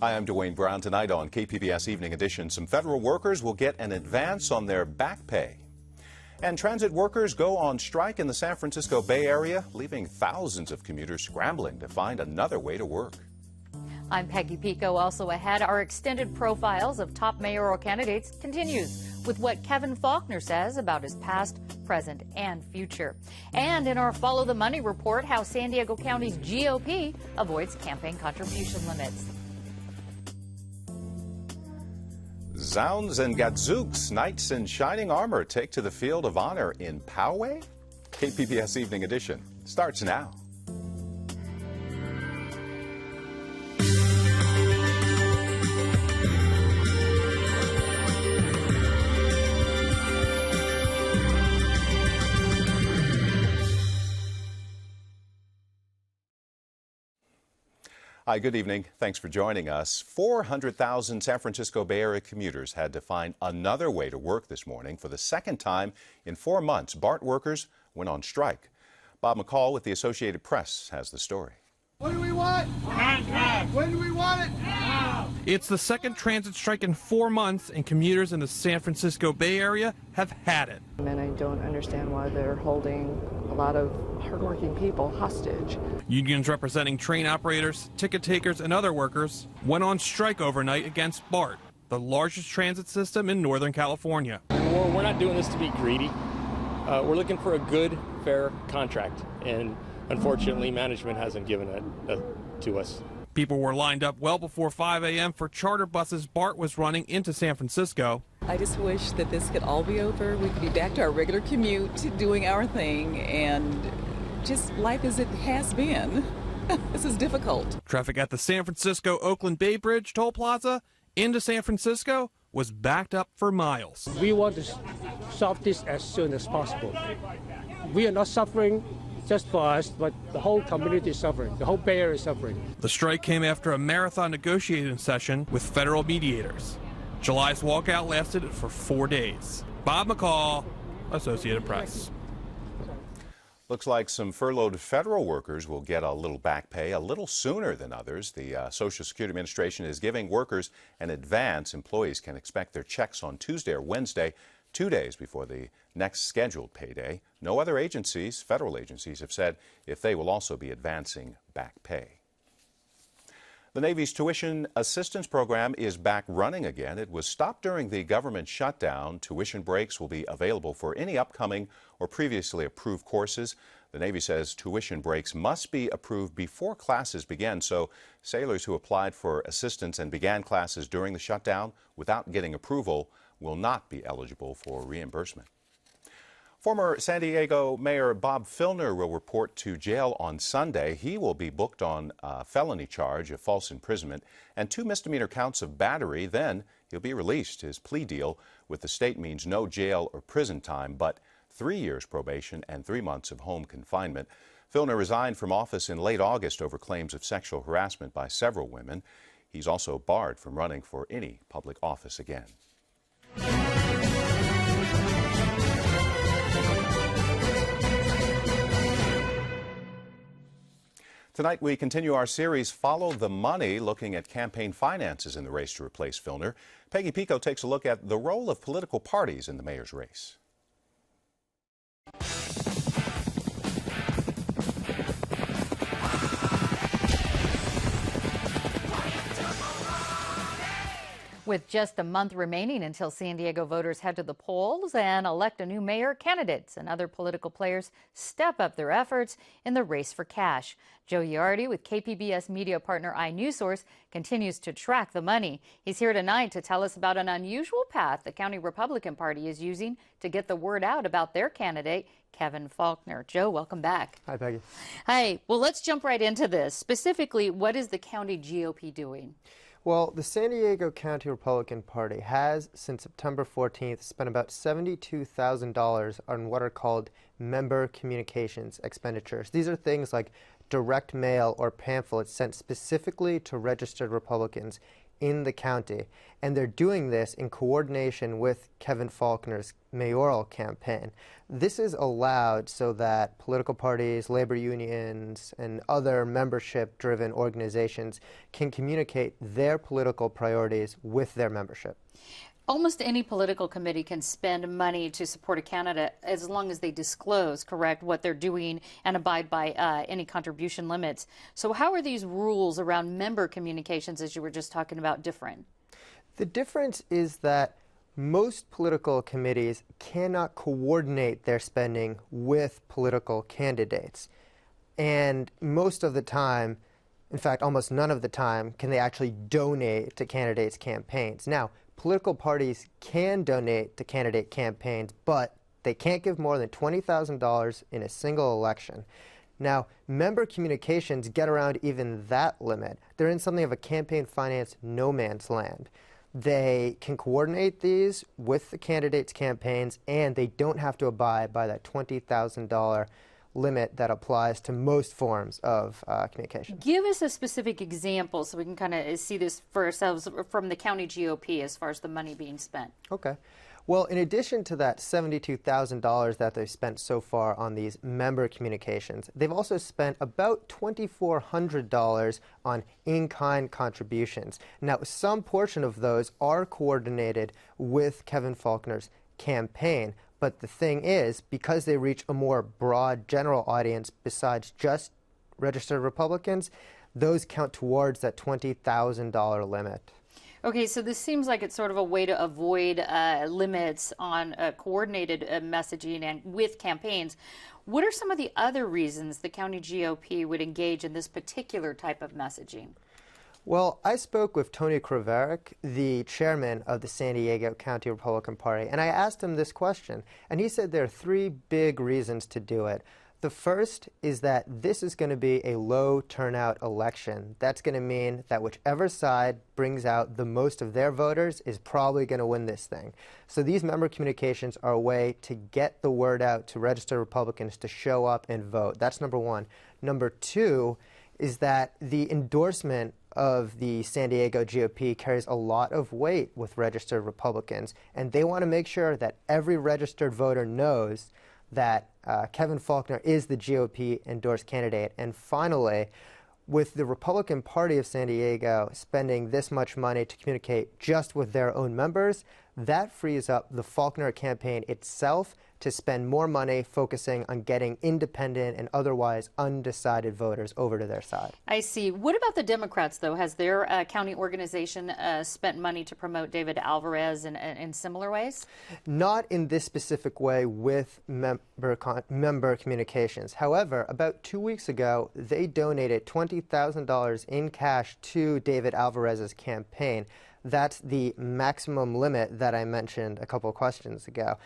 Hi, I'm Dwayne Brown. Tonight on KPBS Evening Edition, some federal workers will get an advance on their back pay. And transit workers go on strike in the San Francisco Bay Area, leaving thousands of commuters scrambling to find another way to work. I'm Peggy Pico. Also ahead, our extended profiles of top mayoral candidates continues with what Kevin Faulconer says about his past, present, and future. And in our Follow the Money report, how San Diego County's GOP avoids campaign contribution limits. Zounds and Gadzooks, knights in shining armor take to the field of honor in Poway? KPBS Evening Edition starts now. Hi, good evening. Thanks for joining us. 400,000 San Francisco Bay Area commuters had to find another way to work this morning. For the second time in 4 months, BART workers went on strike. Bob McCall with the Associated Press has the story. What do we want? Contract. When do we want it? Now. It's the second transit strike in 4 months, and commuters in the San Francisco Bay Area have had it. And I don't understand why they're holding a lot of hardworking people hostage. Unions representing train operators, ticket takers, and other workers went on strike overnight against BART, the largest transit system in Northern California. We're not doing this to be greedy. We're looking for a good, fair contract, and unfortunately, management hasn't given it to us. People were lined up well before 5 a.m. for charter buses BART was running into San Francisco. I just wish that this could all be over. We could be back to our regular commute, doing our thing, and just life as it has been. This is difficult. Traffic at the San Francisco-Oakland Bay Bridge toll plaza into San Francisco was backed up for miles. We want to solve this as soon as possible. We are not suffering just for us, but the whole community is suffering. The whole Bay Area is suffering. The strike came after a marathon negotiating session with federal mediators. July's walkout lasted for 4 days. Bob McCall, Associated Press. Looks like some furloughed federal workers will get a little back pay a little sooner than others. The Social Security Administration is giving workers an advance. Employees can expect their checks on Tuesday or Wednesday, 2 days before the next scheduled payday. No other agencies, federal agencies, have said if they will also be advancing back pay. The Navy's tuition assistance program is back running again. It was stopped during the government shutdown. Tuition breaks will be available for any upcoming or previously approved courses. The Navy says tuition breaks must be approved before classes begin, so sailors who applied for assistance and began classes during the shutdown without getting approval will not be eligible for reimbursement. Former San Diego Mayor Bob Filner will report to jail on Sunday. He will be booked on a felony charge of false imprisonment and 2 misdemeanor counts of battery. Then he'll be released. His plea deal with the state means no jail or prison time, but 3 years probation and 3 months of home confinement. Filner resigned from office in late August over claims of sexual harassment by several women. He's also barred from running for any public office again. Tonight, we continue our series, Follow the Money, looking at campaign finances in the race to replace Filner. Peggy Pico takes a look at the role of political parties in the mayor's race. With just a month remaining until San Diego voters head to the polls and elect a new mayor, candidates and other political players step up their efforts in the race for cash. Joe Yardy with KPBS media partner iNewsSource continues to track the money. He's here tonight to tell us about an unusual path the county Republican Party is using to get the word out about their candidate, Kevin Faulconer. Joe, welcome back. Hi, Peggy. Hi. Well, let's jump right into this. Specifically, what is the county GOP doing? Well, the San Diego County Republican Party has, since September 14th, spent about $72,000 on what are called member communications expenditures. These are things like direct mail or pamphlets sent specifically to registered Republicans in the county. And they're doing this in coordination with Kevin Faulconer's mayoral campaign. This is allowed so that political parties, labor unions, and other membership-driven organizations can communicate their political priorities with their membership. Almost any political committee can spend money to support a candidate as long as they disclose, correct, what they're doing and abide by any contribution limits. So how are these rules around member communications, as you were just talking about, different? The difference is that most political committees cannot coordinate their spending with political candidates. And most of the time, in fact, almost none of the time, can they actually donate to candidates' campaigns. Now, political parties can donate to candidate campaigns, but they can't give more than $20,000 in a single election. Now, member communications get around even that limit. They're in something of a campaign finance no man's land. They can coordinate these with the candidates' campaigns, and they don't have to abide by that $20,000 limit that applies to most forms of communication. Give us a specific example so we can kind of see this for ourselves from the county GOP as far as the money being spent. Okay. Well, in addition to that $72,000 that they've spent so far on these member communications, they've also spent about $2,400 on in-kind contributions. Now, some portion of those are coordinated with Kevin Faulconer's campaign, but the thing is, because they reach a more broad general audience besides just registered Republicans, those count towards that $20,000 limit. Okay, so this seems like it's sort of a way to avoid limits on coordinated messaging and with campaigns. What are some of the other reasons the county GOP would engage in this particular type of messaging? Well, I spoke with Tony Kraverick, the chairman of the San Diego County Republican Party, and I asked him this question, and he said there are three big reasons to do it. The first is that this is going to be a low turnout election. That's going to mean that whichever side brings out the most of their voters is probably going to win this thing. So these member communications are a way to get the word out to registered Republicans to show up and vote. That's number one. Number two is that the endorsement of the San Diego GOP carries a lot of weight with registered Republicans, and they want to make sure that every registered voter knows that Kevin Faulconer is the GOP-endorsed candidate. And finally, with the Republican Party of San Diego spending this much money to communicate just with their own members, that frees up the Faulconer campaign itself to spend more money focusing on getting independent and otherwise undecided voters over to their side. I see. What about the Democrats, though? Has their county organization spent money to promote David Alvarez in similar ways? Not in this specific way with member communications. However, about 2 weeks ago, they donated $20,000 in cash to David Alvarez's campaign. That's the maximum limit that I mentioned a couple of questions ago.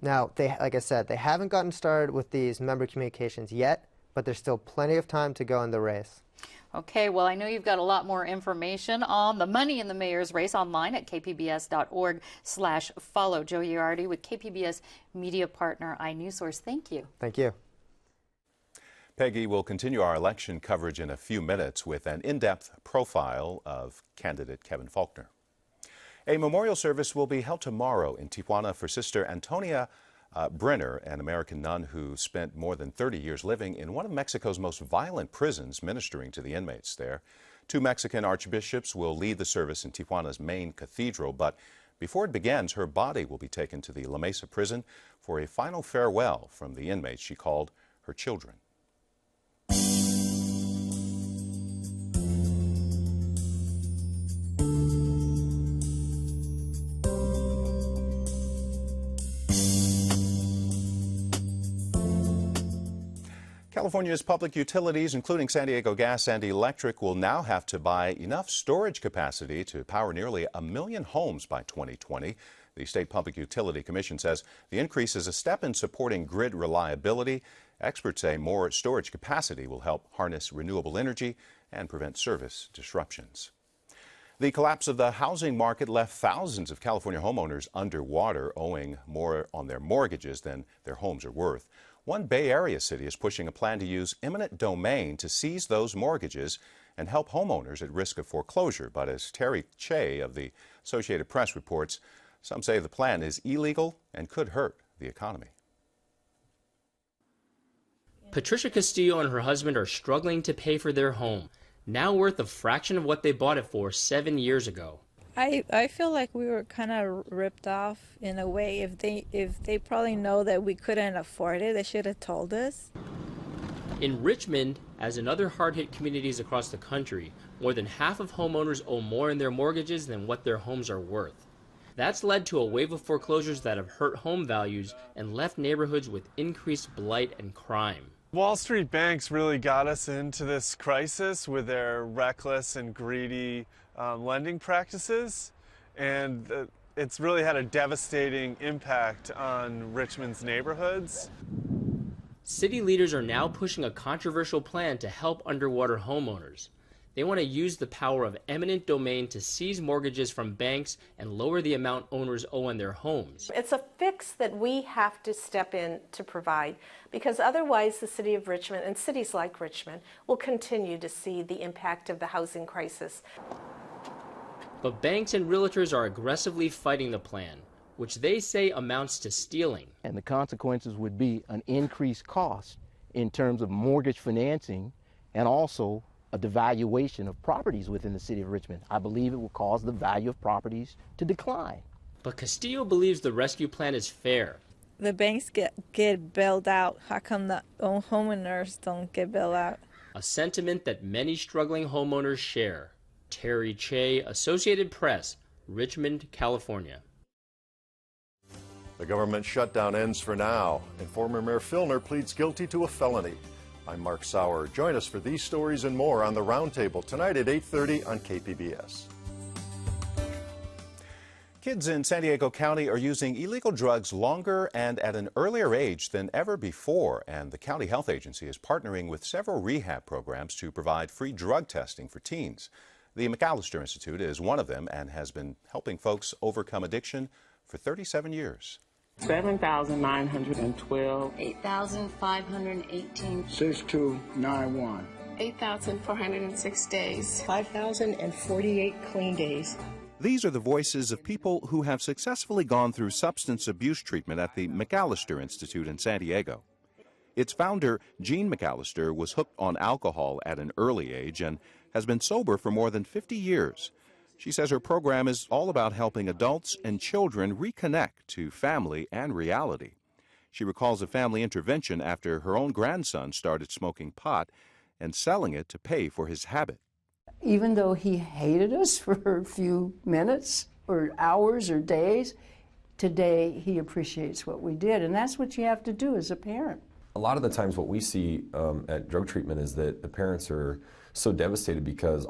Now, like I said, they haven't gotten started with these member communications yet, but there's still plenty of time to go in the race. Okay, well, I know you've got a lot more information on the money in the mayor's race online at kpbs.org/follow. Joe Uriarty with KPBS media partner iNewsSource. Thank you. Thank you. Peggy will continue our election coverage in a few minutes with an in-depth profile of candidate Kevin Faulconer. A memorial service will be held tomorrow in Tijuana for Sister Antonia Brenner, an American nun who spent more than 30 years living in one of Mexico's most violent prisons, ministering to the inmates there. 2 Mexican archbishops will lead the service in Tijuana's main cathedral, but before it begins, her body will be taken to the La Mesa prison for a final farewell from the inmates she called her children. California's public utilities, including San Diego Gas and Electric, will now have to buy enough storage capacity to power nearly 1 million homes by 2020. The State Public Utility Commission says the increase is a step in supporting grid reliability. Experts say more storage capacity will help harness renewable energy and prevent service disruptions. The collapse of the housing market left thousands of California homeowners underwater, owing more on their mortgages than their homes are worth. One Bay Area city is pushing a plan to use eminent domain to seize those mortgages and help homeowners at risk of foreclosure. But as Terry Che of the Associated Press reports, some say the plan is illegal and could hurt the economy. Patricia Castillo and her husband are struggling to pay for their home, now worth a fraction of what they bought it for 7 years ago. I feel like we were kind of ripped off in a way. If they probably know that we couldn't afford it, they should have told us. In Richmond, as in other hard-hit communities across the country, more than half of homeowners owe more in their mortgages than what their homes are worth. That's led to a wave of foreclosures that have hurt home values and left neighborhoods with increased blight and crime. Wall Street banks really got us into this crisis with their reckless and greedy lending practices, and it's really had a devastating impact on Richmond's neighborhoods. City leaders are now pushing a controversial plan to help underwater homeowners. They want to use the power of eminent domain to seize mortgages from banks and lower the amount owners owe on their homes. It's a fix that we have to step in to provide, because otherwise the city of Richmond and cities like Richmond will continue to see the impact of the housing crisis. But banks and realtors are aggressively fighting the plan, which they say amounts to stealing. And the consequences would be an increased cost in terms of mortgage financing and also a devaluation of properties within the city of Richmond. I believe it will cause the value of properties to decline. But Castillo believes the rescue plan is fair. The banks get bailed out. How come the homeowners don't get bailed out? A sentiment that many struggling homeowners share. Terry Che, Associated Press, Richmond, California. The government shutdown ends for now, and former Mayor Filner pleads guilty to a felony. I'm Mark Sauer. Join us for these stories and more on the Roundtable tonight at 8:30 on KPBS. Kids in San Diego County are using illegal drugs longer and at an earlier age than ever before, and the county health agency is partnering with several rehab programs to provide free drug testing for teens. The McAllister Institute is one of them and has been helping folks overcome addiction for 37 years. 7,912. 8,518. 6291. 8,406 days. 5,048 clean days. These are the voices of people who have successfully gone through substance abuse treatment at the McAllister Institute in San Diego. Its founder, Jean McAllister, was hooked on alcohol at an early age and has been sober for more than 50 years. She says her program is all about helping adults and children reconnect to family and reality. She recalls a family intervention after her own grandson started smoking pot and selling it to pay for his habit. Even though he hated us for a few minutes or hours or days, today he appreciates what we did, and that's what you have to do as a parent. A lot of the times what we see at drug treatment is that the parents are so devastated because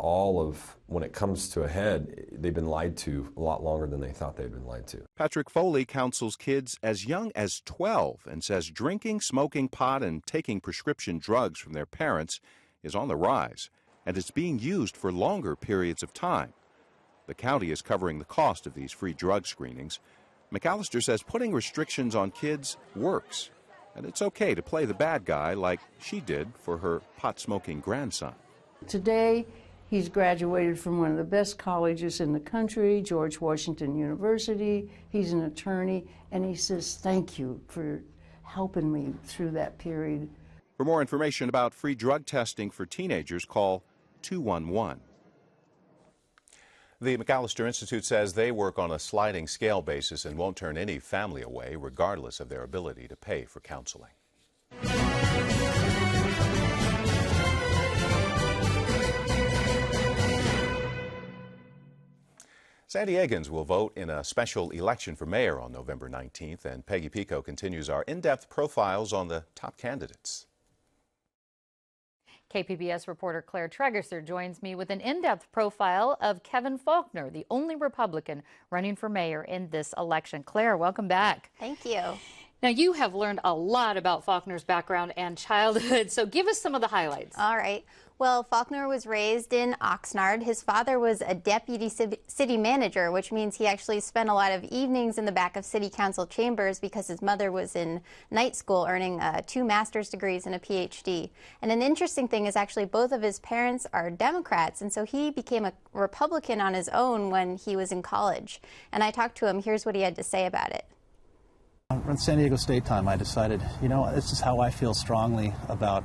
when it comes to a head, they've been lied to a lot longer than they thought they'd been lied to. Patrick Foley counsels kids as young as 12 and says drinking, smoking pot, and taking prescription drugs from their parents is on the rise, and it's being used for longer periods of time. The county is covering the cost of these free drug screenings. McAllister says putting restrictions on kids works, and it's okay to play the bad guy like she did for her pot-smoking grandson. Today, he's graduated from one of the best colleges in the country, George Washington University. He's an attorney, and he says, thank you for helping me through that period. For more information about free drug testing for teenagers, call 211. The McAllister Institute says they work on a sliding scale basis and won't turn any family away, regardless of their ability to pay for counseling. San Diegans will vote in a special election for mayor on November 19th, and Peggy Pico continues our in-depth profiles on the top candidates. KPBS reporter Claire Tregerser joins me with an in-depth profile of Kevin Faulconer, the only Republican running for mayor in this election. Claire, welcome back. Thank you. Now, you have learned a lot about Faulconer's background and childhood, so give us some of the highlights. All right. Well, Faulconer was raised in Oxnard. His father was a deputy city manager, which means he actually spent a lot of evenings in the back of city council chambers because his mother was in night school earning 2 master's degrees and a PhD. And an interesting thing is actually both of his parents are Democrats, and so he became a Republican on his own when he was in college. And I talked to him. Here's what he had to say about it. Around San Diego State time, I decided, this is how I feel strongly about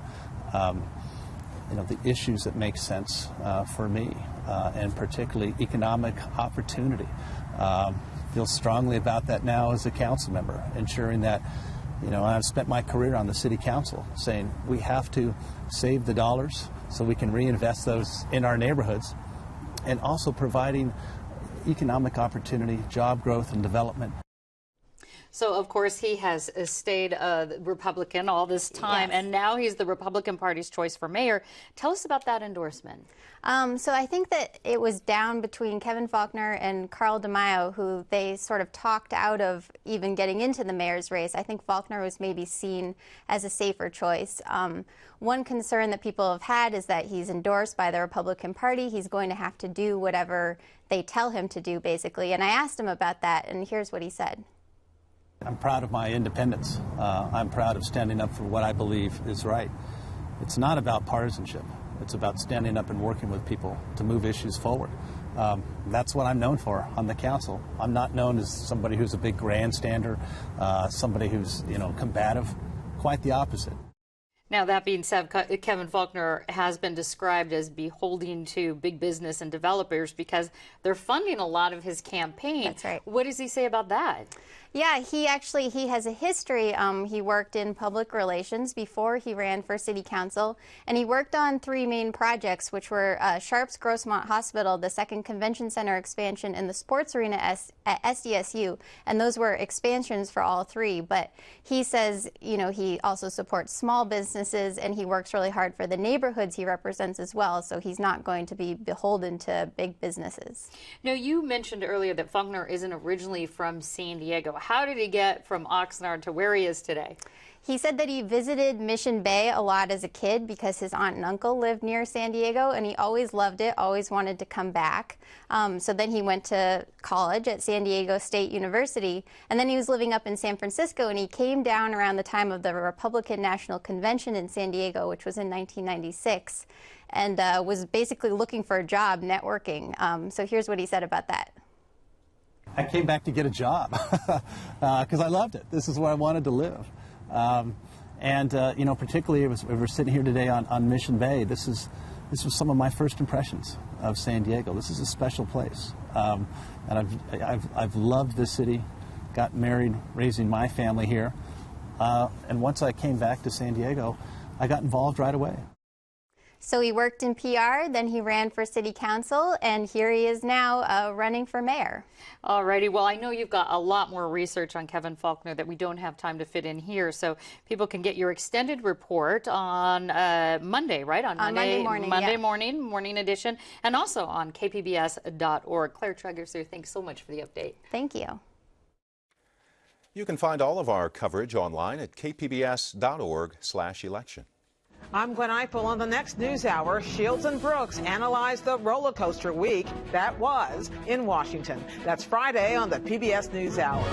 the issues that make sense for me, and particularly economic opportunity. Feel strongly about that now as a council member, ensuring that, I've spent my career on the city council saying we have to save the dollars so we can reinvest those in our neighborhoods, and also providing economic opportunity, job growth, and development. So, of course, he has stayed Republican all this time, Yes. and now he's the Republican Party's choice for mayor. Tell us about that endorsement. So I think that it was down between Kevin Faulconer and Carl DeMaio, who they sort of talked out of even getting into the mayor's race. I think Faulconer was maybe seen as a safer choice. One concern that people have had is that he's endorsed by the Republican Party. He's going to have to do whatever they tell him to do, basically. And I asked him about that, and here's what he said. I'm proud of my independence. I'm proud of standing up for what I believe is right. It's not about partisanship. It's about standing up and working with people to move issues forward. That's what I'm known for on the council. I'm not known as somebody who's a big grandstander, somebody who's, combative. Quite the opposite. Now, that being said, Kevin Faulconer has been described as beholden to big business and developers because they're funding a lot of his campaign. That's right. What does he say about that? Yeah, he has a history. He worked in public relations before he ran for city council, and he worked on 3 main projects, which were Sharps Grossmont Hospital, the second convention center expansion, and the sports arena at SDSU, and those were expansions for all 3. But he says, he also supports small businesses, and he works really hard for the neighborhoods he represents as well, so he's not going to be beholden to big businesses. Now, you mentioned earlier that Faulconer isn't originally from San Diego. How did he get from Oxnard to where he is today? He said that he visited Mission Bay a lot as a kid because his aunt and uncle lived near San Diego, and he always loved it, always wanted to come back. So then he went to college at San Diego State University, and then he was living up in San Francisco, and he came down around the time of the Republican National Convention in San Diego, which was in 1996, and was basically looking for a job, networking. So here's what he said about that. I came back to get a job because I loved it. This is where I wanted to live. Particularly we were sitting here today on Mission Bay. This was some of my first impressions of San Diego. This is a special place. And I've loved this city, got married, raising my family here. And once I came back to San Diego, I got involved right away. So he worked in PR, then he ran for city council, and here he is now running for mayor. All righty. Well, I know you've got a lot more research on Kevin Faulconer that we don't have time to fit in here, so people can get your extended report on Monday, right? On Monday morning, Monday morning edition, and also on kpbs.org. Claire Tragerser, thanks so much for the update. Thank you. You can find all of our coverage online at kpbs.org/election. I'm Gwen Eiffel. On the next News Hour, Shields and Brooks analyze the roller coaster week that was in Washington. That's Friday on the PBS News Hour.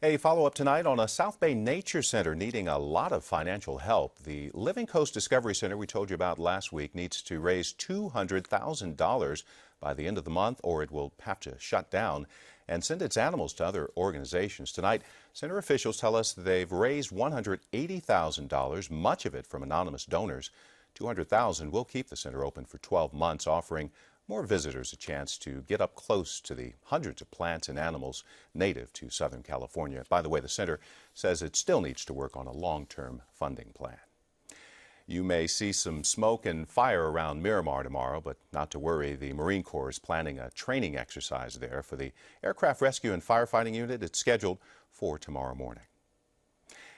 A follow-up tonight on a South Bay Nature Center needing a lot of financial help. The Living Coast Discovery Center we told you about last week needs to raise $200,000 by the end of the month, or it will have to shut down and send its animals to other organizations. Tonight, center officials tell us they've raised $180,000, much of it from anonymous donors. $200,000 will keep the center open for 12 months, offering more visitors a chance to get up close to the hundreds of plants and animals native to Southern California. By the way, the center says it still needs to work on a long-term funding plan. You may see some smoke and fire around Miramar tomorrow, but not to worry. The Marine Corps is planning a training exercise there for the Aircraft Rescue and Firefighting Unit. It's scheduled for tomorrow morning.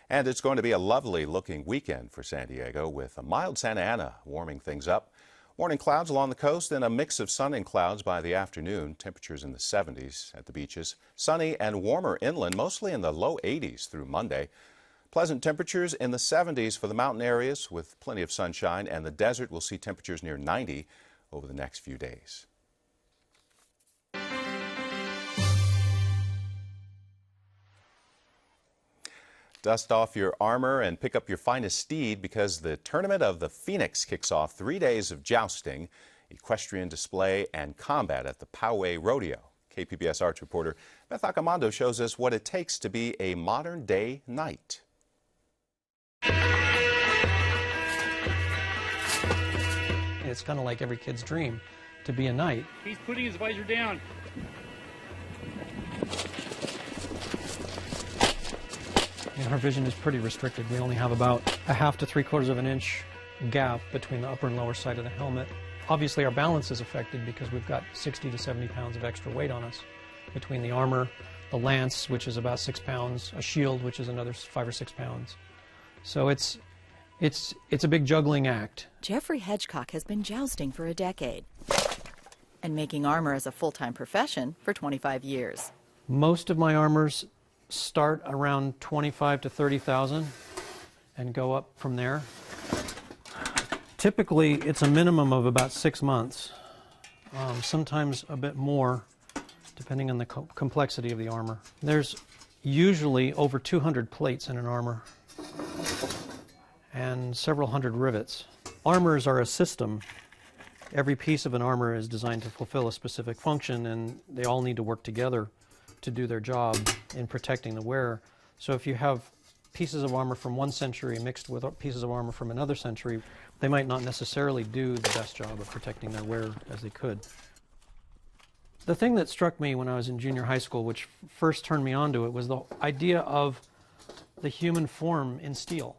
And it's going to be a lovely looking weekend for San Diego with a mild Santa Ana warming things up. Morning clouds along the coast and a mix of sun and clouds by the afternoon. Temperatures in the 70s at the beaches. Sunny and warmer inland, mostly in the low 80s through Monday. Pleasant temperatures in the 70s for the mountain areas with plenty of sunshine, and the desert will see temperatures near 90 over the next few days. Dust off your armor and pick up your finest steed, because the Tournament of the Phoenix kicks off 3 days of jousting, equestrian display, and combat at the Poway Rodeo. KPBS arts reporter Beth Accomando shows us what it takes to be a modern-day knight. It's kind of like every kid's dream to be a knight. He's putting his visor down. Our vision is pretty restricted. We only have about a half to 3/4 of an inch gap between the upper and lower side of the helmet. Obviously, our balance is affected because we've got 60 to 70 pounds of extra weight on us between the armor, the lance, which is about 6 pounds, a shield, which is another 5 or 6 pounds. So it's a big juggling act. Jeffrey Hedgecock has been jousting for a decade and making armor as a full-time profession for 25 years. Most of my armors start around 25 to 30,000 and go up from there. Typically, it's a minimum of about 6 months, sometimes a bit more, depending on the complexity of the armor. There's usually over 200 plates in an armor and several hundred rivets. Armors are a system. Every piece of an armor is designed to fulfill a specific function, and they all need to work together to do their job in protecting the wearer. So if you have pieces of armor from one century mixed with pieces of armor from another century, they might not necessarily do the best job of protecting their wearer as they could. The thing that struck me when I was in junior high school, which first turned me on to it, was the idea of the human form in steel.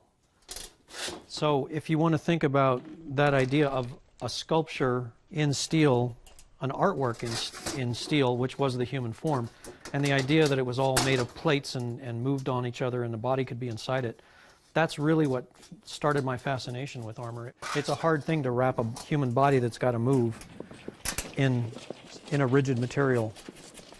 So if you want to think about that idea of a sculpture in steel, an artwork in steel, which was the human form, and the idea that it was all made of plates and moved on each other and the body could be inside it, that's really what started my fascination with armor. It's a hard thing to wrap a human body that's got to move in a rigid material.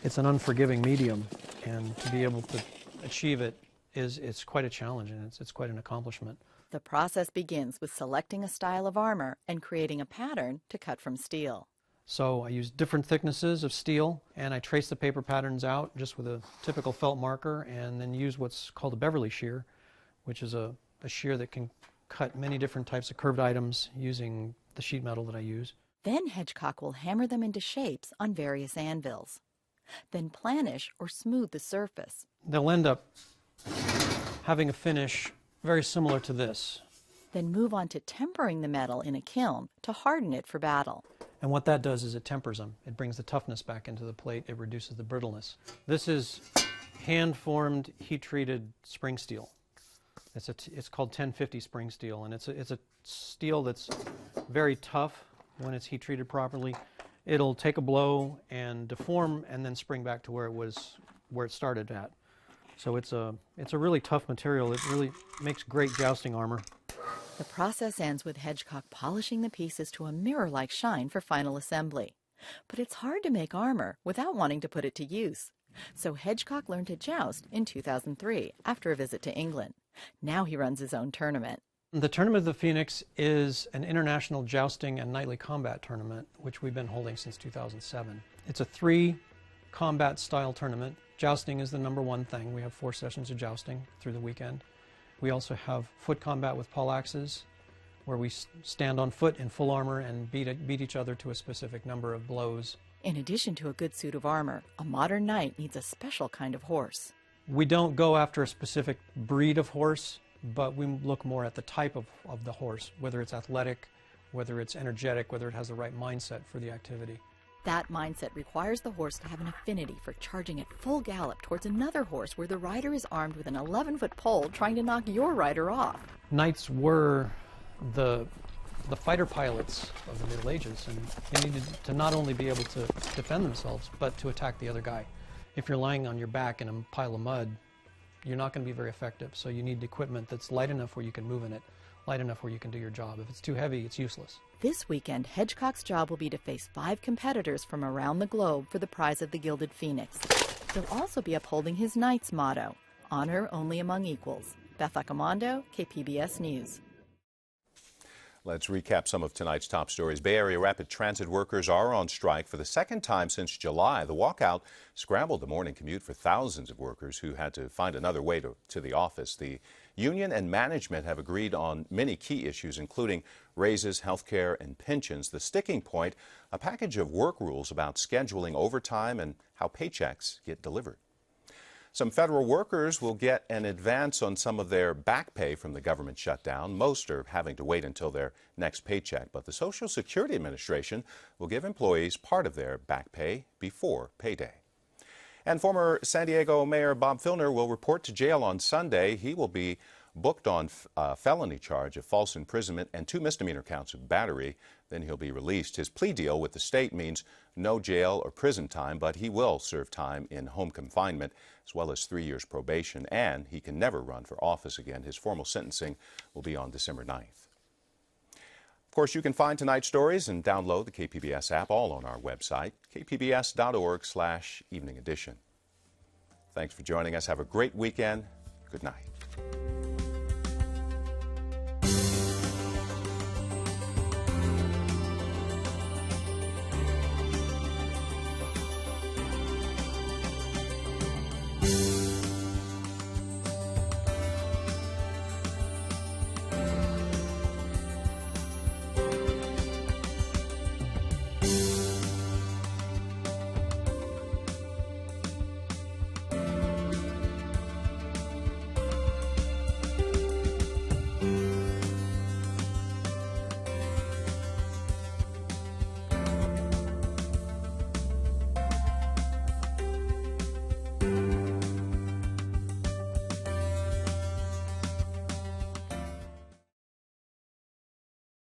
It's an unforgiving medium, and to be able to achieve it it's quite a challenge, and it's quite an accomplishment. The process begins with selecting a style of armor and creating a pattern to cut from steel. So I use different thicknesses of steel, and I trace the paper patterns out just with a typical felt marker, and then use what's called a Beverly shear, which is a shear that can cut many different types of curved items using the sheet metal that I use. Then Hedgecock will hammer them into shapes on various anvils. Then planish or smooth the surface. They'll end up having a finish very similar to this. Then move on to tempering the metal in a kiln to harden it for battle. And what that does is it tempers them. It brings the toughness back into the plate. It reduces the brittleness. This is hand-formed, heat-treated spring steel. It's called 1050 spring steel, and it's a steel that's very tough when it's heat-treated properly. It'll take a blow and deform and then spring back to where it started at. So it's a really tough material. It really makes great jousting armor. The process ends with Hedgecock polishing the pieces to a mirror-like shine for final assembly. But it's hard to make armor without wanting to put it to use. So Hedgecock learned to joust in 2003 after a visit to England. Now he runs his own tournament. The Tournament of the Phoenix is an international jousting and knightly combat tournament, which we've been holding since 2007. It's a 3-combat style tournament. Jousting is the #1 thing. We have 4 sessions of jousting through the weekend. We also have foot combat with poleaxes, where we stand on foot in full armor and beat each other to a specific number of blows. In addition to a good suit of armor, a modern knight needs a special kind of horse. We don't go after a specific breed of horse, but we look more at the type of the horse, whether it's athletic, whether it's energetic, whether it has the right mindset for the activity. That mindset requires the horse to have an affinity for charging at full gallop towards another horse where the rider is armed with an 11-foot pole trying to knock your rider off. Knights were the fighter pilots of the Middle Ages, and they needed to not only be able to defend themselves, but to attack the other guy. If you're lying on your back in a pile of mud, you're not going to be very effective, so you need equipment that's light enough where you can move in it, light enough where you can do your job. If it's too heavy, it's useless. This weekend, Hedgecock's job will be to face 5 competitors from around the globe for the prize of the Gilded Phoenix. He'll also be upholding his knight's motto, honor only among equals. Beth Accomando, KPBS News. Let's recap some of tonight's top stories. Bay Area rapid transit workers are on strike for the second time since July. The walkout scrambled the morning commute for thousands of workers who had to find another way to the office. The union and management have agreed on many key issues, including raises, health care, and pensions. The sticking point, a package of work rules about scheduling overtime and how paychecks get delivered. Some federal workers will get an advance on some of their back pay from the government shutdown. Most are having to wait until their next paycheck, but the Social Security Administration will give employees part of their back pay before payday. And former San Diego Mayor Bob Filner will report to jail on Sunday. He will be booked on a felony charge of false imprisonment and 2 misdemeanor counts of battery. Then he'll be released. His plea deal with the state means no jail or prison time, but he will serve time in home confinement as well as 3 years probation, and he can never run for office again. His formal sentencing will be on December 9th. Of course, you can find tonight's stories and download the KPBS app all on our website, kpbs.org/evening edition. Thanks for joining us. Have a great weekend. Good night.